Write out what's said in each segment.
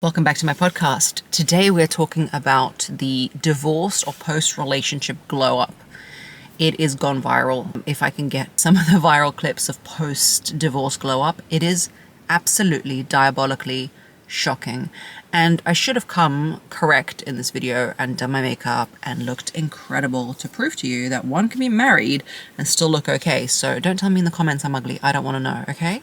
Welcome back to my podcast. Today we're talking about the divorce or post-relationship glow up. It is gone viral. If I can get some of the viral clips of post-divorce glow up, it is absolutely diabolically shocking. And I should have come correct in this video and done my makeup and looked incredible to prove to you that one can be married and still look okay. So don't tell me in the comments I'm ugly. I don't want to know, okay?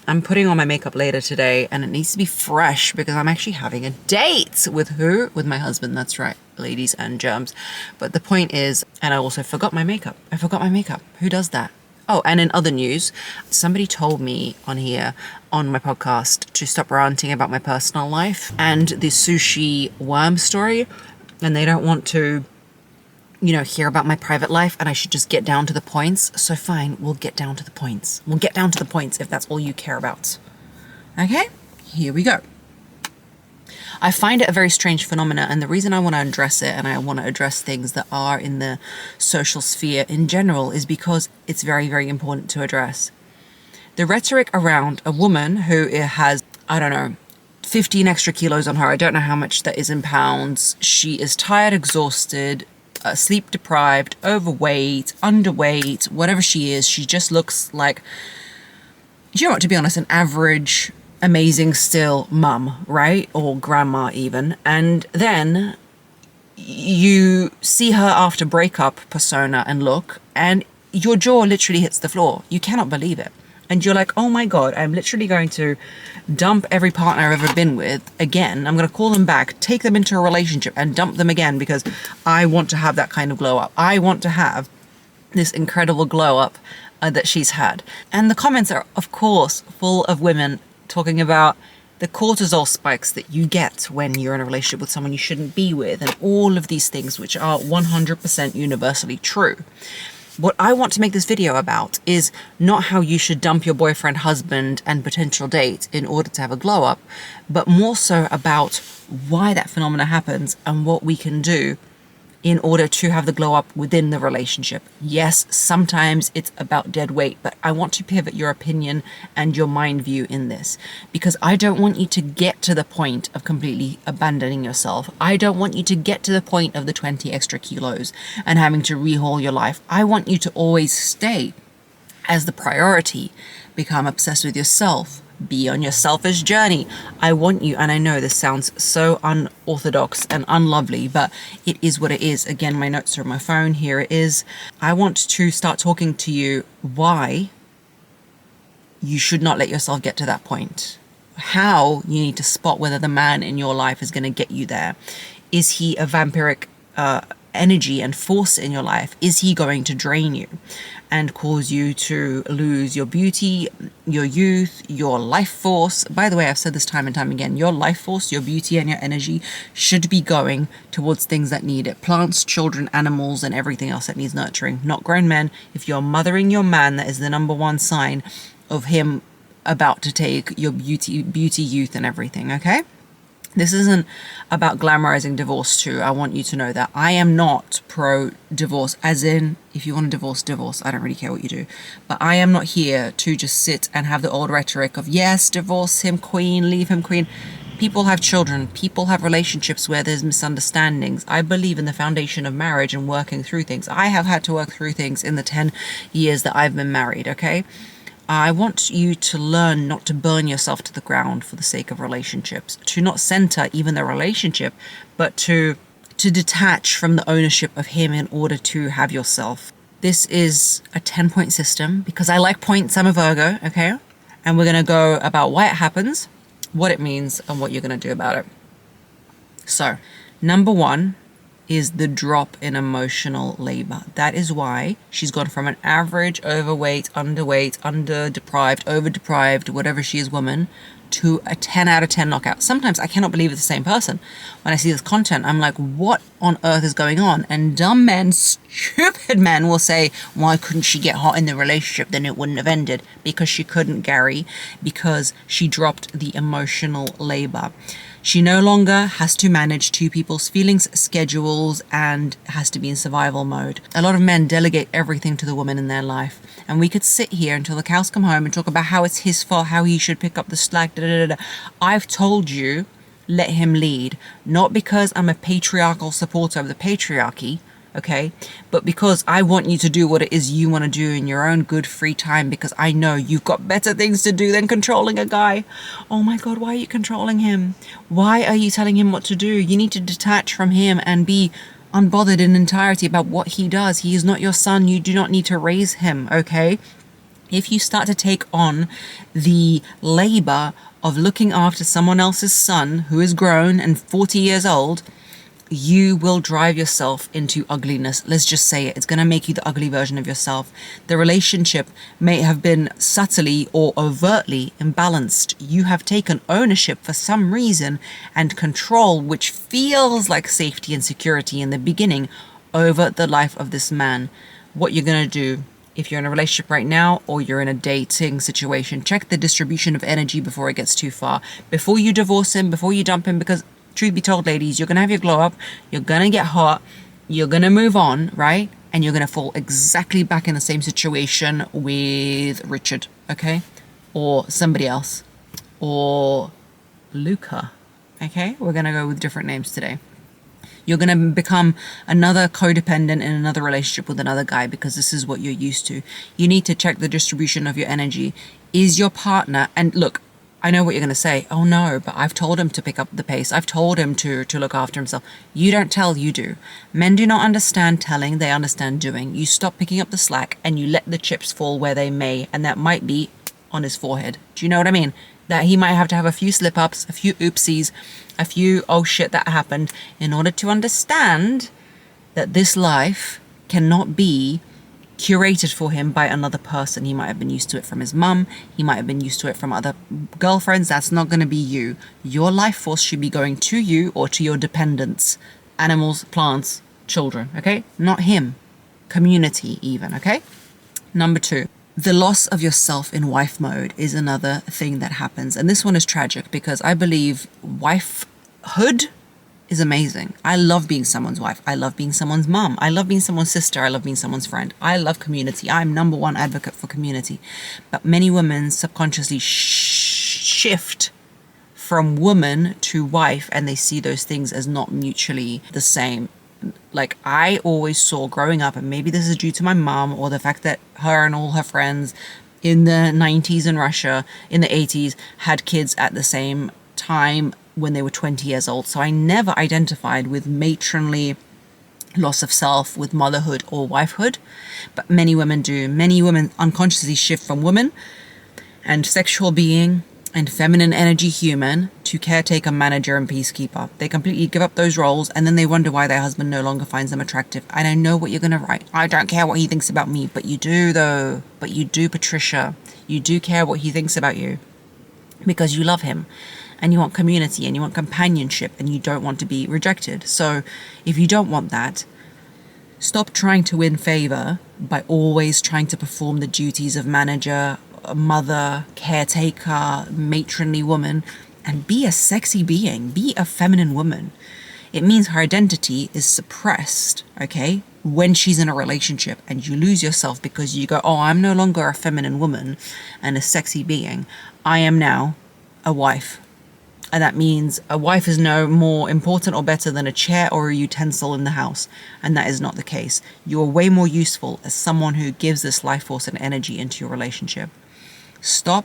I'm putting on my makeup later today and it needs to be fresh because I'm actually having a date. With who? With my husband. That's right, ladies and germs. But the point is, and I also forgot my makeup. I forgot my makeup. Who does that? Oh, and in other news, somebody told me on here, on my podcast, to stop ranting about my personal life and the sushi worm story. And they don't want to, hear about my private life, and I should just get down to the points. So fine, we'll get down to the points. We'll get down to the points if that's all you care about. Okay, here we go. I find it a very strange phenomena, and the reason I want to address it and I want to address things that are in the social sphere in general is because it's very, very important to address. The rhetoric around a woman who has, 15 extra kilos on her. I don't know how much that is in pounds. She is tired, exhausted, sleep deprived, overweight, underweight, whatever she is. She just looks like, to be honest, an average, amazing still mum, right? Or grandma even. And then you see her after breakup persona and look, and your jaw literally hits the floor. You cannot believe it. And you're like, oh my God, I'm literally going to dump every partner I've ever been with again. I'm going to call them back, take them into a relationship and dump them again because I want to have that kind of glow up. I want to have this incredible glow up that she's had. And the comments are, of course, full of women talking about the cortisol spikes that you get when you're in a relationship with someone you shouldn't be with and all of these things, which are 100% universally true. What I want to make this video about is not how you should dump your boyfriend, husband, and potential date in order to have a glow up, but more so about why that phenomena happens and what we can do in order to have the glow up within the relationship. Yes, sometimes it's about dead weight, but I want to pivot your opinion and your mind view in this because I don't want you to get to the point of completely abandoning yourself. I don't want you to get to the point of the 20 extra kilos and having to rehaul your life. I want you to always stay as the priority, become obsessed with yourself, be on your selfish journey. I want you, and I know this sounds so unorthodox and unlovely, but it is what it is. Again, my notes are on my phone. Here it is. I want to start talking to you why you should not let yourself get to that point. How you need to spot whether the man in your life is going to get you there. Is he a vampiric energy and force in your life? Is he going to drain you and cause you to lose your beauty, your youth, your life force? By the way, I've said this time and time again, your life force, your beauty and your energy should be going towards things that need it. Plants, children, animals, and everything else that needs nurturing, not grown men. If you're mothering your man, that is the number one sign of him about to take your beauty, youth, and everything, okay? This isn't about glamorizing divorce too. I want you to know that I am not pro-divorce, as in, if you want to divorce. I don't really care what you do. But I am not here to just sit and have the old rhetoric of, yes, divorce him, queen, leave him, queen. People have children. People have relationships where there's misunderstandings. I believe in the foundation of marriage and working through things. I have had to work through things in the 10 years that I've been married, okay? I want you to learn not to burn yourself to the ground for the sake of relationships, to not center even the relationship, but to detach from the ownership of him in order to have yourself. This is a 10-point system because I like points. I'm a Virgo, okay? And we're going to go about why it happens, what it means, and what you're going to do about it. So, number one is the drop in emotional labor. That is why she's gone from an average, overweight, underweight, under-deprived, over-deprived, whatever she is woman, to a 10 out of 10 knockout. Sometimes I cannot believe it's the same person. When I see this content, I'm like, what on earth is going on? And dumb men, stupid men will say, why couldn't she get hot in the relationship? Then it wouldn't have ended. Because she couldn't, Gary, because she dropped the emotional labor. She no longer has to manage two people's feelings, schedules, and has to be in survival mode. A lot of men delegate everything to the woman in their life. And we could sit here until the cows come home and talk about how it's his fault, how he should pick up the slack, da, da, da, da. I've told you let him lead. Not because I'm a patriarchal supporter of the patriarchy, okay? But because I want you to do what it is you want to do in your own good free time, because I know you've got better things to do than controlling a guy. Oh my God, why are you controlling him? Why are you telling him what to do? You need to detach from him and be unbothered in entirety about what he does. He is not your son. You do not need to raise him, okay? If you start to take on the labor of looking after someone else's son who is grown and 40 years old, you will drive yourself into ugliness. Let's just say it. It's going to make you the ugly version of yourself. The relationship may have been subtly or overtly imbalanced. You have taken ownership for some reason and control, which feels like safety and security in the beginning, over the life of this man. What you're going to do, if you're in a relationship right now or you're in a dating situation, check the distribution of energy before it gets too far. Before you divorce him, before you dump him, because truth be told, ladies, you're going to have your glow up, you're going to get hot, you're going to move on, right? And you're going to fall exactly back in the same situation with Richard, okay? Or somebody else. Or Luca, okay? We're going to go with different names today. You're going to become another codependent in another relationship with another guy because this is what you're used to. You need to check the distribution of your energy. Is your partner, and look, I know what you're going to say. Oh no, but I've told him to pick up the pace. I've told him to look after himself. You don't tell, you do. Men do not understand telling, they understand doing. You stop picking up the slack and you let the chips fall where they may, and that might be on his forehead. Do you know what I mean? That he might have to have a few slip-ups, a few oopsies, a few oh shit that happened in order to understand that this life cannot be curated for him by another person. He might have been used to it from his mum. He might have been used to it from other girlfriends. That's not going to be you. Your life force should be going to you or to your dependents, animals, plants, children, okay? Not him. Community even, okay? Number 2. The loss of yourself in wife mode is another thing that happens. And this one is tragic because I believe wifehood is amazing. I love being someone's wife. I love being someone's mom. I love being someone's sister. I love being someone's friend. I love community. I'm number one advocate for community. But many women subconsciously shift from woman to wife and they see those things as not mutually the same. Like I always saw growing up, and maybe this is due to my mom or the fact that her and all her friends in the 90s in Russia, in the 80s, had kids at the same time when they were 20 years old. So I never identified with matronly loss of self, with motherhood or wifehood, but many women do. Many women unconsciously shift from woman and sexual being and feminine energy human to caretaker, manager, and peacekeeper. They completely give up those roles and then they wonder why their husband no longer finds them attractive. And I know what you're going to write. I don't care what he thinks about me, but you do though. But you do, Patricia. You do care what he thinks about you because you love him. And you want community and you want companionship and you don't want to be rejected. So if you don't want that, stop trying to win favor by always trying to perform the duties of manager, mother, caretaker, matronly woman, and be a sexy being, be a feminine woman. It means her identity is suppressed, okay, when she's in a relationship and you lose yourself because you go, oh, I'm no longer a feminine woman and a sexy being. I am now a wife. And that means a wife is no more important or better than a chair or a utensil in the house. And that is not the case. You are way more useful as someone who gives this life force and energy into your relationship. Stop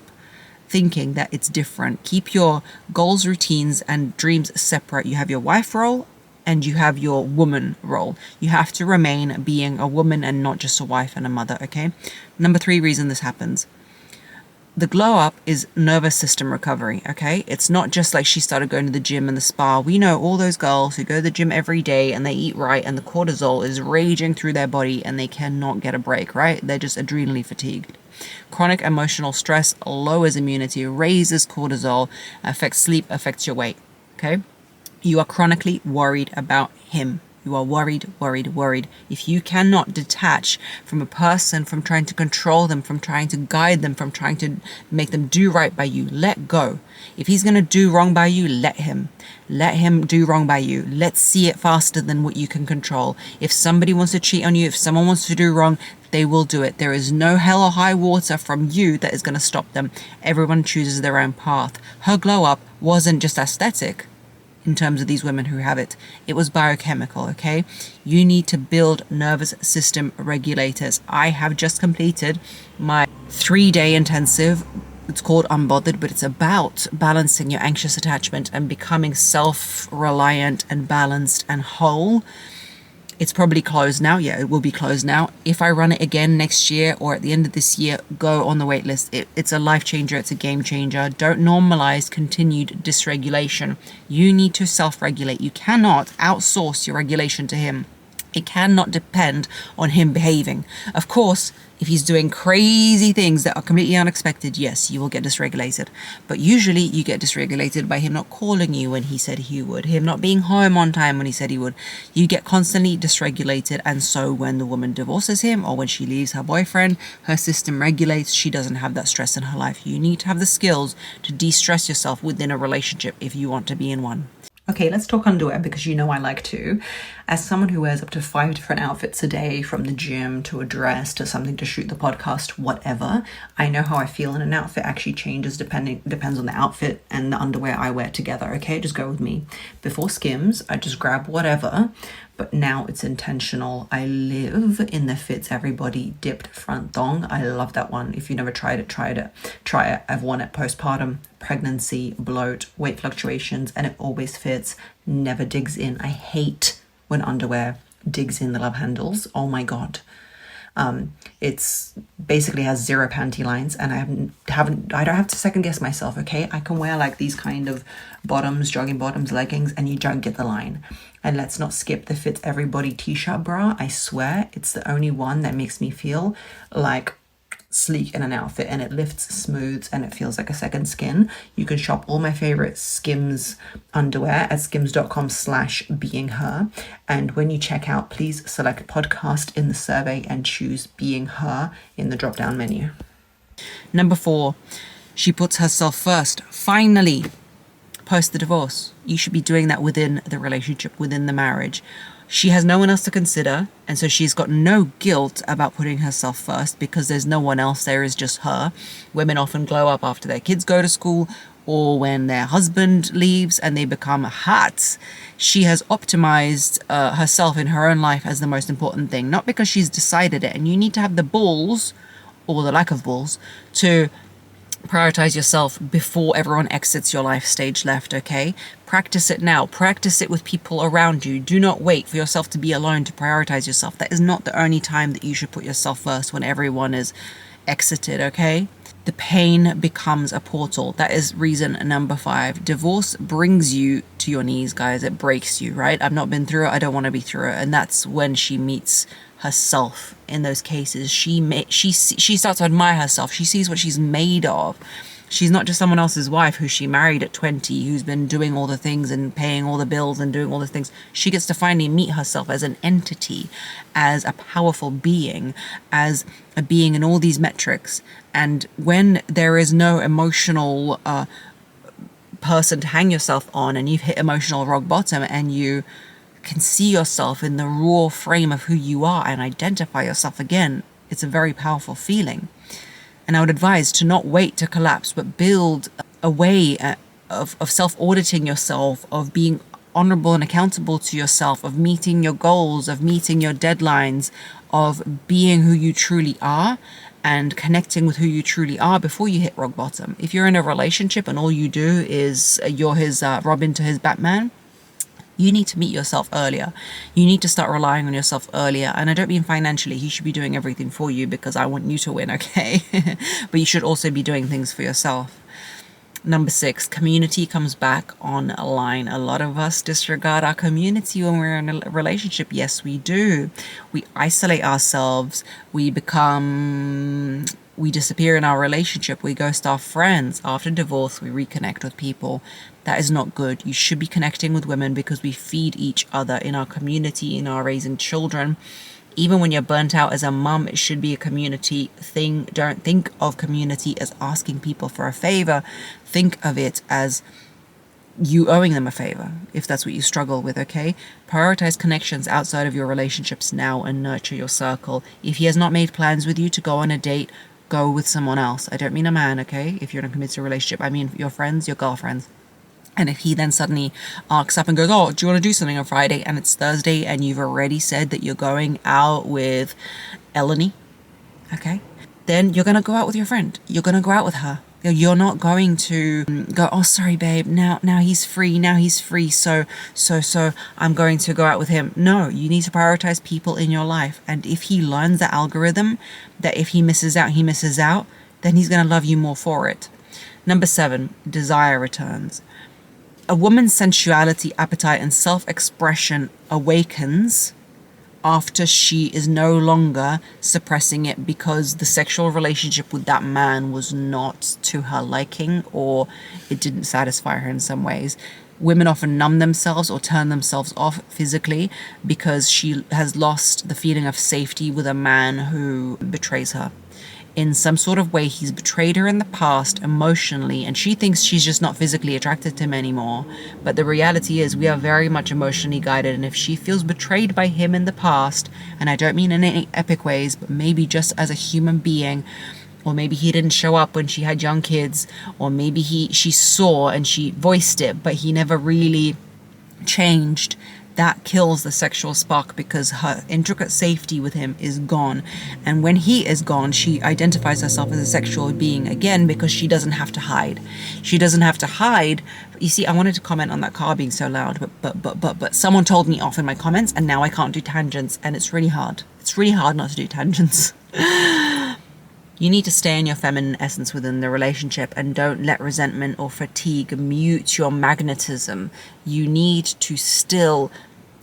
thinking that it's different. Keep your goals, routines, and dreams separate. You have your wife role and you have your woman role. You have to remain being a woman and not just a wife and a mother, okay? Number 3 reason this happens. The glow up is nervous system recovery, okay? It's not just like she started going to the gym and the spa. We know all those girls who go to the gym every day and they eat right and the cortisol is raging through their body and they cannot get a break, right? They're just adrenally fatigued. Chronic emotional stress lowers immunity, raises cortisol, affects sleep, affects your weight, okay? You are chronically worried about him. You are worried. If you cannot detach from a person, from trying to control them, from trying to guide them, from trying to make them do right by you, let go. If he's going to do wrong by you, let him. Let him do wrong by you. Let's see it faster than what you can control. If somebody wants to cheat on you, if someone wants to do wrong, they will do it. There is no hell or high water from you that is going to stop them. Everyone chooses their own path. Her glow up wasn't just aesthetic. in terms of these women who have it. It was biochemical, okay? You need to build nervous system regulators. I have just completed my 3-day intensive. It's called Unbothered, but it's about balancing your anxious attachment and becoming self-reliant and balanced and whole. It's probably closed now. Yeah, it will be closed now. If I run it again next year or at the end of this year, go on the wait list. It's a life changer. It's a game changer. Don't normalize continued dysregulation. You need to self-regulate. You cannot outsource your regulation to him. It cannot depend on him behaving. Of course, if he's doing crazy things that are completely unexpected, yes, you will get dysregulated. But usually you get dysregulated by him not calling you when he said he would, him not being home on time when he said he would. You get constantly dysregulated, and so when the woman divorces him or when she leaves her boyfriend, her system regulates. She doesn't have that stress in her life. You need to have the skills to de-stress yourself within a relationship if you want to be in one. Okay, let's talk underwear, because you know I like to. As someone who wears up to 5 different outfits a day, from the gym to a dress to something to shoot the podcast, whatever, I know how I feel in an outfit actually changes depends on the outfit and the underwear I wear together, okay? Just go with me. Before Skims, I just grab whatever, but now it's intentional. I live in the Fits Everybody dipped front thong. I love that one. If you never tried it, try it. I've worn it postpartum, pregnancy, bloat, weight fluctuations, and it always fits, never digs in. I hate when underwear digs in the love handles. Oh my God. It's basically has 0 panty lines, and I don't have to second guess myself, okay? I can wear like these kind of bottoms, jogging bottoms, leggings, and you don't get the line. And let's not skip the Fits Everybody t-shirt bra. I swear it's the only one that makes me feel like sleek in an outfit, and it lifts, smooths, and it feels like a second skin. You can shop all my favorite Skims underwear at skims.com/beingher. And when you check out, please select podcast in the survey and choose Being Her in the drop-down menu. Number 4, she puts herself first. Finally, post the divorce. You should be doing that within the relationship, within the marriage. She has no one else to consider, and so she's got no guilt about putting herself first because there's no one else there, is just her. Women often glow up after their kids go to school or when their husband leaves and they become hot. She has optimized herself in her own life as the most important thing, not because she's decided it. And you need to have the balls, or the lack of balls, to prioritize yourself before everyone exits your life stage left, okay? Practice it now. Practice it with people around you. Do not wait for yourself to be alone to prioritize yourself. That is not the only time that you should put yourself first, when everyone is exited, okay? The pain becomes a portal. That is reason number 5. Divorce brings you to your knees, guys. It breaks you, right? I've not been through it. I don't want to be through it. And that's when she meets herself. In those cases, she starts to admire herself. She sees what she's made of. She's not just someone else's wife who she married at 20, who's been doing all the things and paying all the bills and doing all the things. She gets to finally meet herself as an entity, as a powerful being, as a being in all these metrics. And when there is no emotional person to hang yourself on, and you've hit emotional rock bottom, and you can see yourself in the raw frame of who you are and identify yourself again, it's a very powerful feeling. And I would advise to not wait to collapse, but build a way of self-auditing yourself, of being honorable and accountable to yourself, of meeting your goals, of meeting your deadlines, of being who you truly are and connecting with who you truly are before you hit rock bottom. If you're in a relationship and all you do is you're his Robin to his Batman, you need to meet yourself earlier. You need to start relying on yourself earlier. And I don't mean financially. He should be doing everything for you because I want you to win, okay? But you should also be doing things for yourself. Number 6, community comes back online. A lot of us disregard our community when we're in a relationship. Yes, we do. We isolate ourselves. We disappear in our relationship. We ghost our friends. After divorce, we reconnect with people. That is not good. You should be connecting with women because we feed each other in our community, in our raising children. Even when you're burnt out as a mum, it should be a community thing. Don't think of community as asking people for a favor. Think of it as you owing them a favor, if that's what you struggle with, okay? Prioritize connections outside of your relationships now and nurture your circle. If he has not made plans with you to go on a date, go with someone else. I don't mean a man, okay? If you're in a committed relationship, I mean your friends, your girlfriends. And if he then suddenly arcs up and goes, oh, do you want to do something on Friday? And it's Thursday and you've already said that you're going out with Eleni, okay? Then you're going to go out with your friend. You're going to go out with her. You're not going to go, oh, sorry, babe, now he's free, so I'm going to go out with him. No, you need to prioritize people in your life. And if he learns the algorithm that if he misses out, then he's going to love you more for it. Number 7, desire returns. A woman's sensuality, appetite, and self-expression awakens after she is no longer suppressing it because the sexual relationship with that man was not to her liking, or it didn't satisfy her in some ways. Women often numb themselves or turn themselves off physically because she has lost the feeling of safety with a man who betrays her. In some sort of way, he's betrayed her in the past emotionally, and she thinks she's just not physically attracted to him anymore. But the reality is we are very much emotionally guided, and if she feels betrayed by him in the past, and I don't mean in any epic ways, but maybe just as a human being, or maybe he didn't show up when she had young kids, or maybe she saw and she voiced it, but he never really changed, that kills the sexual spark because her intricate safety with him is gone. And when he is gone, she identifies herself as a sexual being again because she doesn't have to hide. She doesn't have to hide. You see, I wanted to comment on that car being so loud, but someone told me off in my comments, and now I can't do tangents, and it's really hard. It's really hard not to do tangents. You need to stay in your feminine essence within the relationship and don't let resentment or fatigue mute your magnetism. You need to still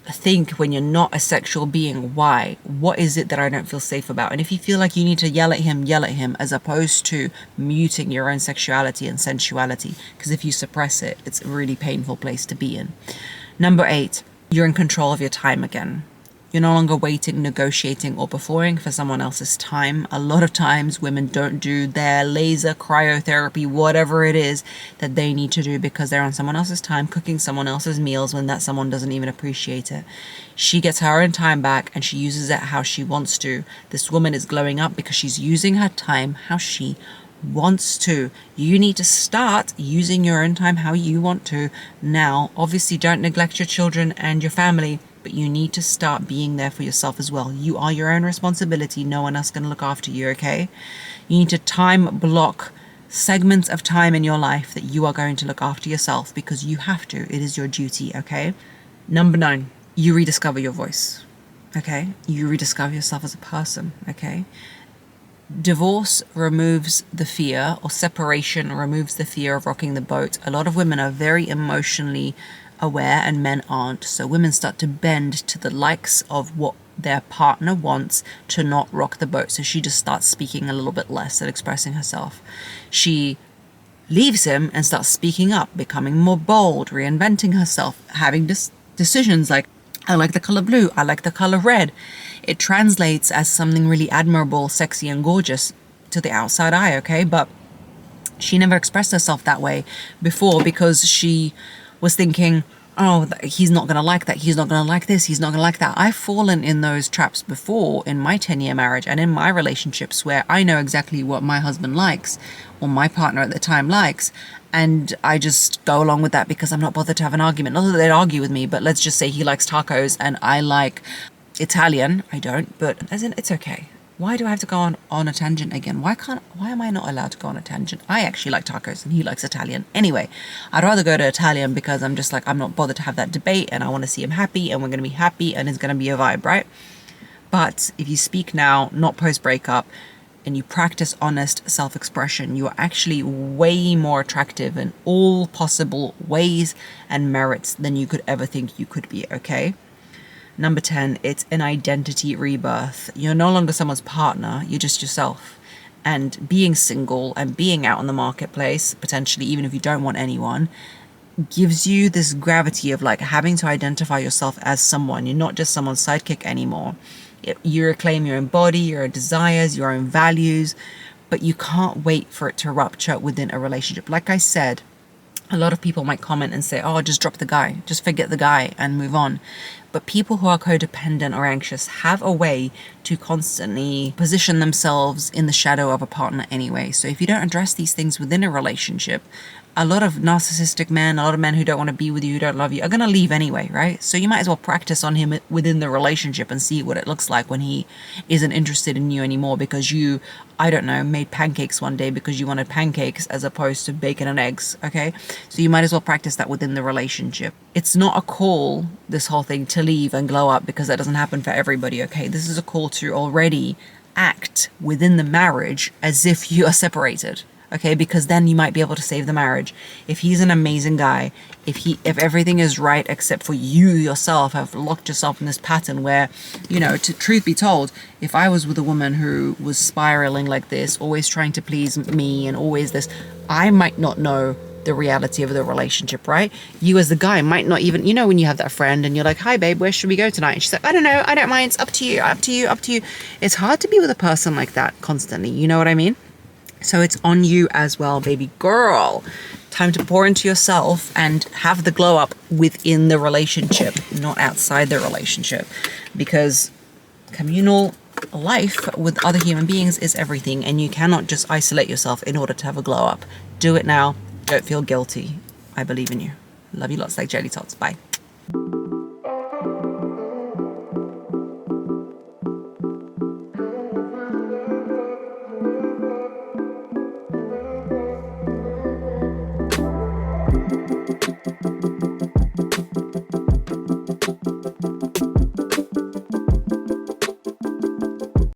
think when you're not a sexual being, why? What is it that I don't feel safe about? And if you feel like you need to yell at him as opposed to muting your own sexuality and sensuality, because if you suppress it, it's a really painful place to be in. Number 8, you're in control of your time again. You're no longer waiting, negotiating, or performing for someone else's time. A lot of times women don't do their laser cryotherapy, whatever it is that they need to do because they're on someone else's time, cooking someone else's meals when that someone doesn't even appreciate it. She gets her own time back and she uses it how she wants to. This woman is glowing up because she's using her time how she wants to. You need to start using your own time how you want to. Now, obviously, don't neglect your children and your family, but you need to start being there for yourself as well. You are your own responsibility. No one else is going to look after you, okay? You need to time block segments of time in your life that you are going to look after yourself because you have to. It is your duty, okay? Number 9, you rediscover your voice, okay? You rediscover yourself as a person, okay? Divorce removes the fear, or separation removes the fear of rocking the boat. A lot of women are very emotionally aware and men aren't. So women start to bend to the likes of what their partner wants to not rock the boat. So she just starts speaking a little bit less and expressing herself. She leaves him and starts speaking up, becoming more bold, reinventing herself, having decisions like, I like the color blue, I like the color red. It translates as something really admirable, sexy, and gorgeous to the outside eye, okay? But she never expressed herself that way before because she was thinking, oh, he's not going to like that. He's not going to like this. He's not going to like that. I've fallen in those traps before in my 10-year marriage and in my relationships where I know exactly what my husband likes or my partner at the time likes. And I just go along with that because I'm not bothered to have an argument. Not that they'd argue with me, but let's just say he likes tacos and I like Italian. I don't, but as in, it's okay. Why do I have to go on a tangent again? Why am I not allowed to go on a tangent? I actually like tacos and he likes Italian. Anyway, I'd rather go to Italian because I'm just like, I'm not bothered to have that debate and I want to see him happy and we're going to be happy and it's going to be a vibe, right? But if you speak now, not post-breakup, and you practice honest self-expression, you are actually way more attractive in all possible ways and merits than you could ever think you could be, okay? Number 10, it's an identity rebirth. You're no longer someone's partner, you're just yourself. And being single and being out in the marketplace, potentially even if you don't want anyone, gives you this gravity of like having to identify yourself as someone. You're not just someone's sidekick anymore. You reclaim your own body, your own desires, your own values, but you can't wait for it to rupture within a relationship. Like I said, a lot of people might comment and say, oh, just drop the guy, just forget the guy and move on. But people who are codependent or anxious have a way to constantly position themselves in the shadow of a partner anyway. So if you don't address these things within a relationship, a lot of narcissistic men, a lot of men who don't want to be with you, who don't love you, are going to leave anyway, right? So you might as well practice on him within the relationship and see what it looks like when he isn't interested in you anymore because you, I don't know, made pancakes one day because you wanted pancakes as opposed to bacon and eggs, okay? So you might as well practice that within the relationship. It's not a call, this whole thing, to leave and glow up, because that doesn't happen for everybody, okay? This is a call to already act within the marriage as if you are separated. Okay, because then you might be able to save the marriage. If he's an amazing guy, if everything is right except for you yourself have locked yourself in this pattern where, you know, truth be told, if I was with a woman who was spiraling like this, always trying to please me and always this, I might not know the reality of the relationship, right? You as the guy might not even, you know, when you have that friend and you're like, hi babe, where should we go tonight? And she's like, I don't know, I don't mind, it's up to you, up to you, up to you. It's hard to be with a person like that constantly, you know what I mean? So it's on you as well, baby girl. Time to pour into yourself and have the glow up within the relationship, not outside the relationship. Because communal life with other human beings is everything, and you cannot just isolate yourself in order to have a glow up. Do it now. Don't feel guilty. I believe in you. Love you lots like jelly tots. Bye.